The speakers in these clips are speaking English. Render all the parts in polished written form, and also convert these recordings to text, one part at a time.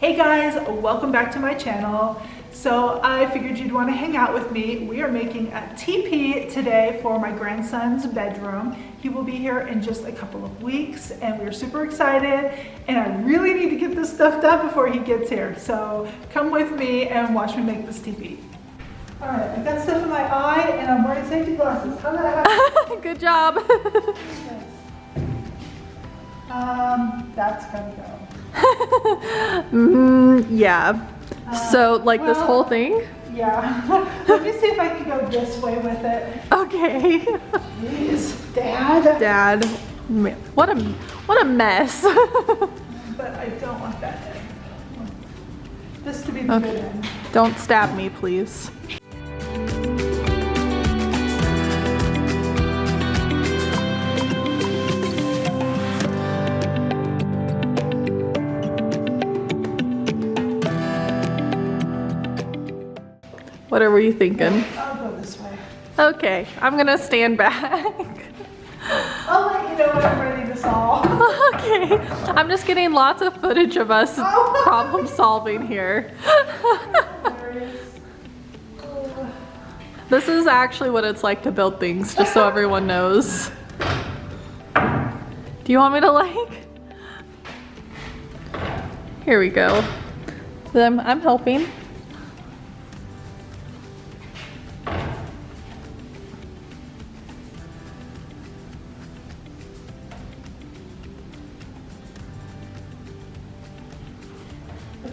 Hey guys, welcome back to my channel. So I figured you'd want to hang out with me. We are making a teepee today for my grandson's bedroom. He will be here in just a couple of weeks and we're super excited, and I really need to get this stuff done before he gets here. So come with me and watch me make this teepee. All right, I got stuff in my eye and I'm wearing safety glasses. How did that happen? Good job. That's gotta go. Yeah. So like this whole thing? Yeah. Let me see if I can go this way with it. Okay. Jeez, Dad. Dad, what a mess. But I don't want that end. This to be the good end. Don't stab me, please. What were you thinking? I'll go this way. Okay, I'm gonna stand back. I'll let you know when I'm ready to solve. Okay, I'm just getting lots of footage of us problem solving here. This is actually what it's like to build things, just so everyone knows. Do you want me to like? Here we go. I'm helping.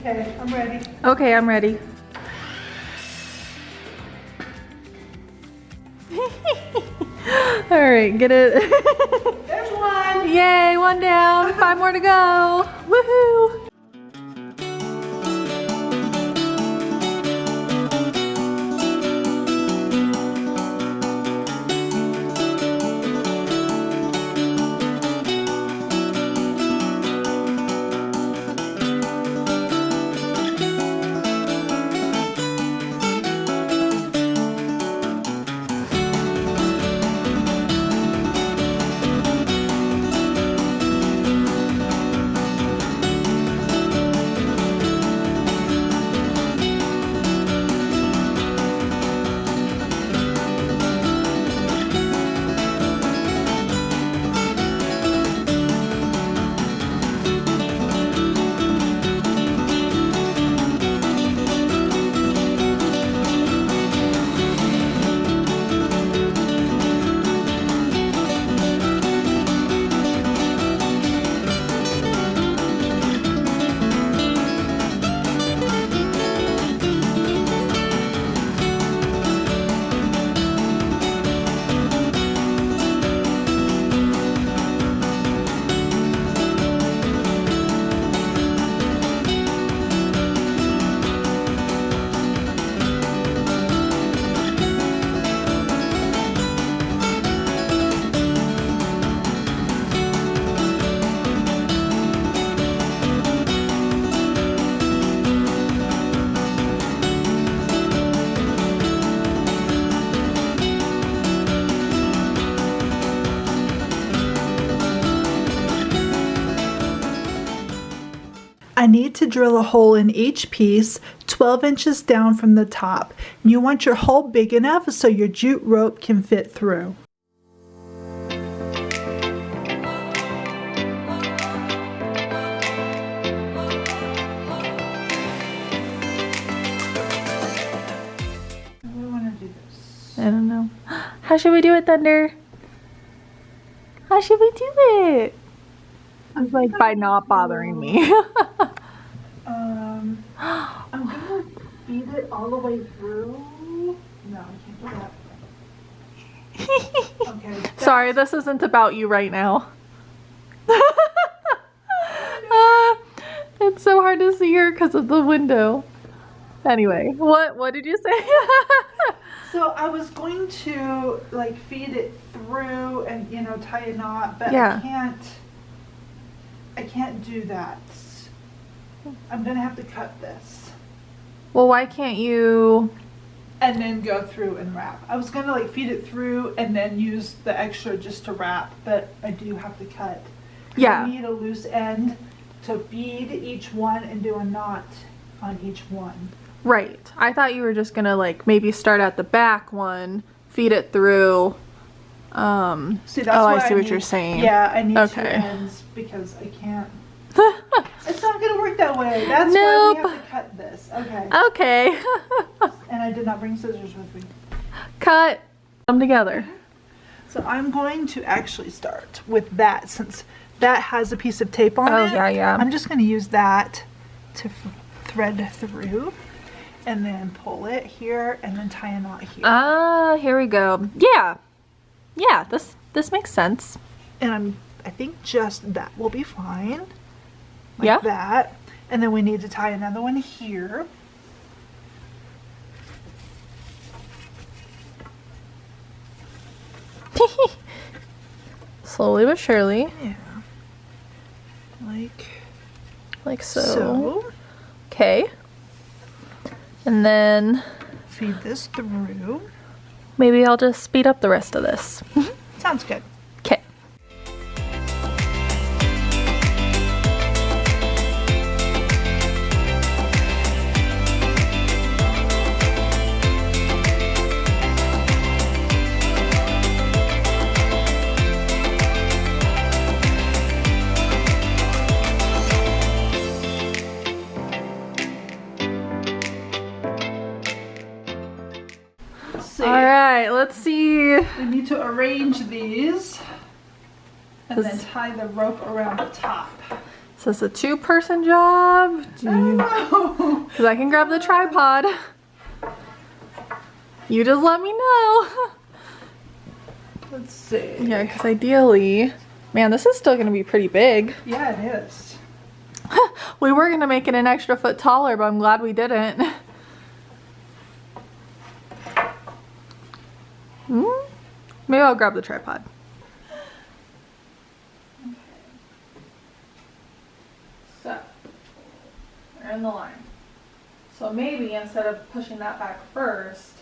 Okay, I'm ready. Okay, I'm ready. All right, get it. There's one. Yay, one down, 5 more to go. Woohoo! I need to drill a hole in each piece 12 inches down from the top. You want your hole big enough so your jute rope can fit through. I don't know. How should we do it, Thunder? How should we do it? I was like, by not bothering me. I'm gonna feed it all the way through. No, I can't do that. Okay. Sorry, this isn't about you right now. It's so hard to see her because of the window. Anyway, what did you say? So I was going to like feed it through and tie a knot, but Yeah. I can't do that. I'm gonna have to cut this. Well, why can't you? And then go through and wrap. I was gonna like feed it through and then use the extra just to wrap, but I do have to cut. Yeah. I need a loose end to feed each one and do a knot on each one. Right. I thought you were just gonna like maybe start at the back one, feed it through. See, that's I why see what need, you're saying. Yeah, I need two Okay. ends because I can't. It's not gonna work that way. That's Nope. why we have to cut this. Okay. Okay. And I did not bring scissors with me. Cut them together. So I'm going to actually start with that since that has a piece of tape on it. Oh, yeah. I'm just going to use that to thread through and then pull it here and then tie a knot here. Ah, here we go. Yeah. Yeah, this makes sense. And I think just that will be fine. Like Yeah. that. And then we need to tie another one here. Slowly but surely. Yeah. Like so. So. Okay. And then Feed this through. maybe I'll just speed up the rest of this. Sounds good. Okay. Let's see. All right, let's see. We need to arrange these and then This- tie the rope around the top. Is this a two-person job? Oh, Because I can grab the tripod. You just let me know. let's see. Yeah, because ideally, man, this is still going to be pretty big. Yeah, it is. We were going to make it an extra foot taller, but I'm glad we didn't. Maybe I'll grab the tripod. So, we're in the line. So maybe instead of pushing that back first,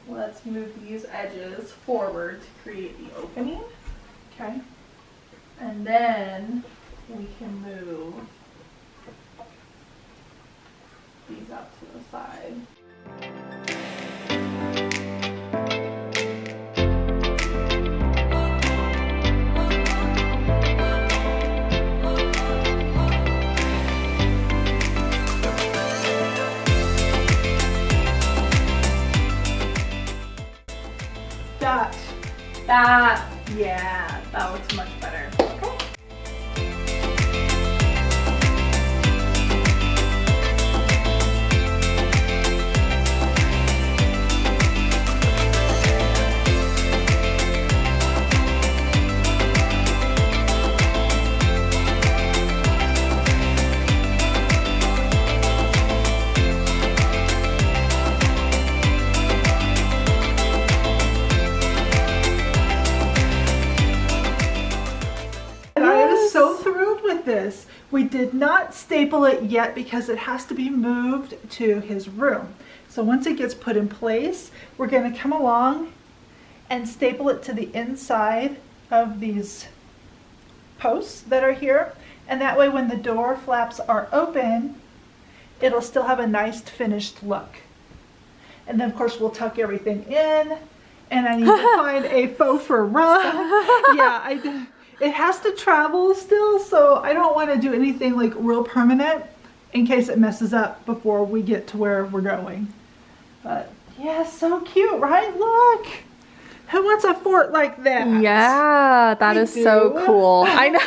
let's move these edges forward to create the opening. Okay. And then we can move these out to the side. That looks much better. Okay. This. We did not staple it yet because it has to be moved to his room. So once it gets put in place, we're going to come along and staple it to the inside of these posts that are here. And that way when the door flaps are open, it'll still have a nice finished look. And then of course we'll tuck everything in, and I need to find a faux fur rug. Yeah, it has to travel still, so I don't want to do anything like real permanent in case it messes up before we get to where we're going. But yeah, so cute, right? Look! Who wants a fort like that? Yeah, that is so do. cool. I know.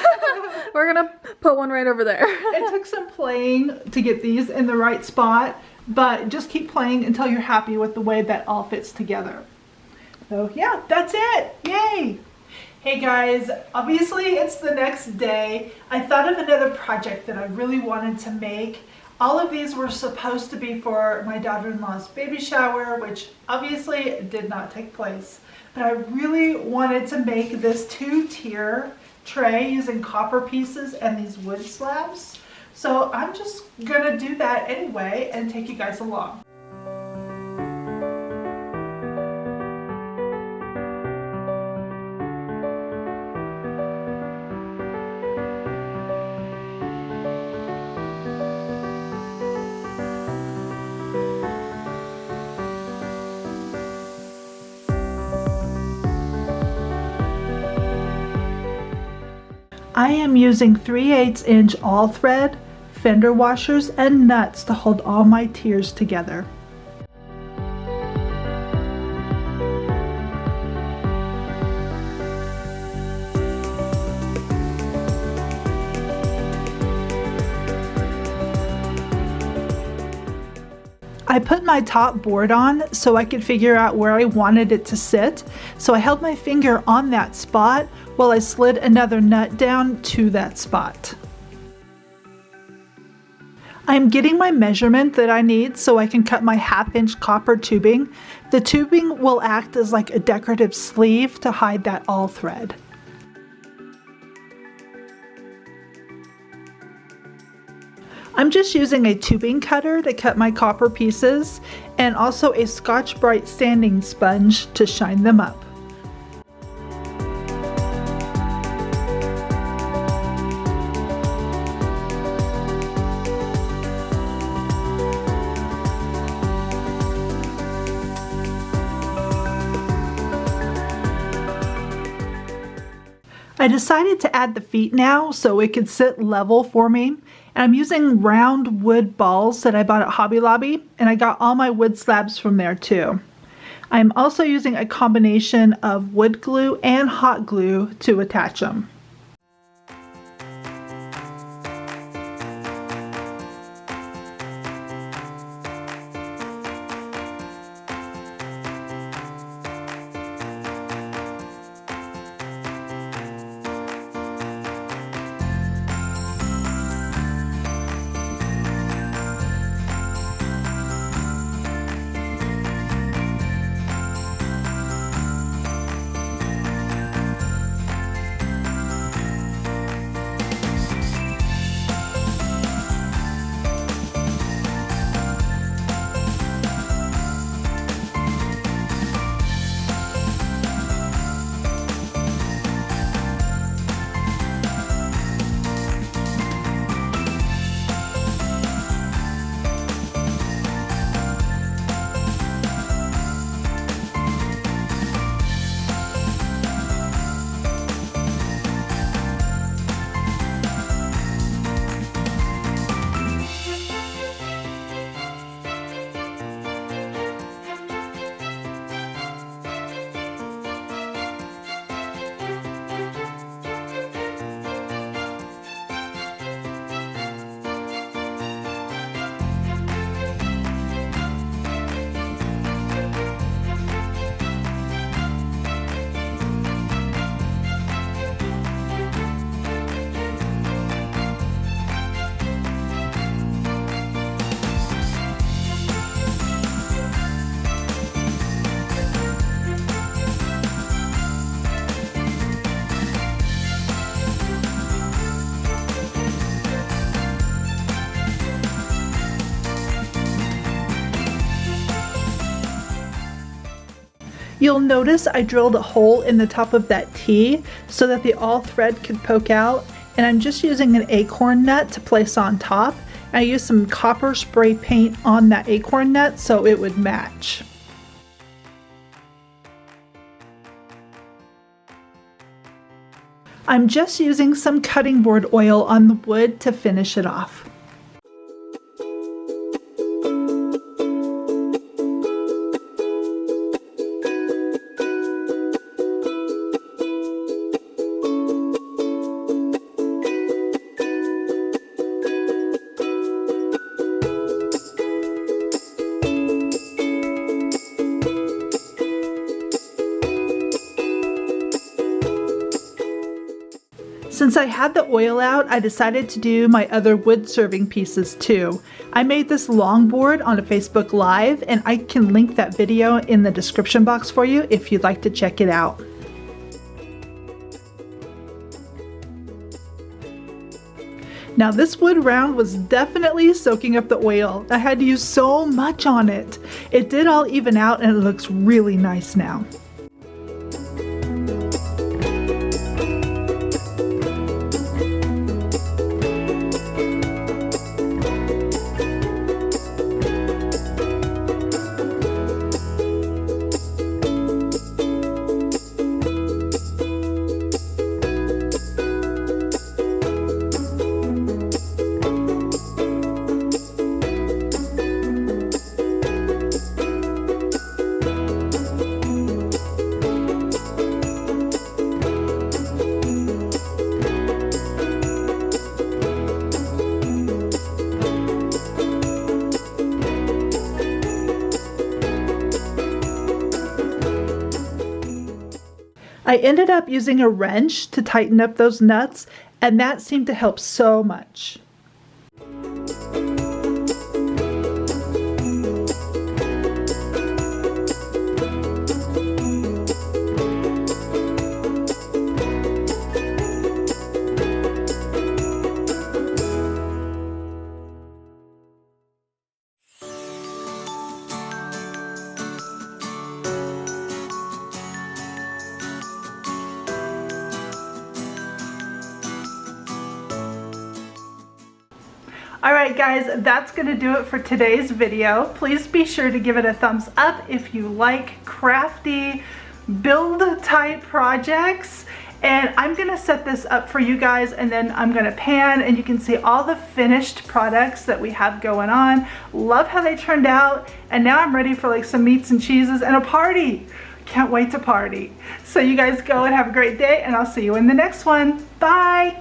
We're gonna put one right over there. It took some playing to get these in the right spot, but just keep playing until you're happy with the way that all fits together. So yeah, that's it. Yay! Hey guys, obviously it's the next day. I thought of another project that I really wanted to make. All of these were supposed to be for my daughter-in-law's baby shower, which obviously did not take place. But I really wanted to make this 2-tier tray using copper pieces and these wood slabs. So I'm just gonna do that anyway and take you guys along. I am using 3/8 inch all thread, fender washers, and nuts to hold all my tiers together. I put my top board on so I could figure out where I wanted it to sit, so I held my finger on that spot while I slid another nut down to that spot. I'm getting my measurement that I need so I can cut my 1/2 inch copper tubing. The tubing will act as like a decorative sleeve to hide that all thread. I'm just using a tubing cutter to cut my copper pieces and also a Scotch-Brite sanding sponge to shine them up. I decided to add the feet now so it could sit level for me. And I'm using round wood balls that I bought at Hobby Lobby, and I got all my wood slabs from there too. I'm also using a combination of wood glue and hot glue to attach them. You'll notice I drilled a hole in the top of that T so that the all thread could poke out, and I'm just using an acorn nut to place on top. I used some copper spray paint on that acorn nut so it would match. I'm just using some cutting board oil on the wood to finish it off. Since I had the oil out, I decided to do my other wood serving pieces too. I made this longboard on a Facebook Live, and I can link that video in the description box for you if you'd like to check it out. Now this wood round was definitely soaking up the oil. I had to use so much on it. It did all even out and it looks really nice now. I ended up using a wrench to tighten up those nuts, and that seemed to help so much. Alright guys, that's going to do it for today's video. Please be sure to give it a thumbs up if you like crafty build type projects. And I'm going to set this up for you guys, and then I'm going to pan and you can see all the finished products that we have going on. Love how they turned out, and now I'm ready for like some meats and cheeses and a party. Can't wait to party. So you guys go and have a great day, and I'll see you in the next one. Bye!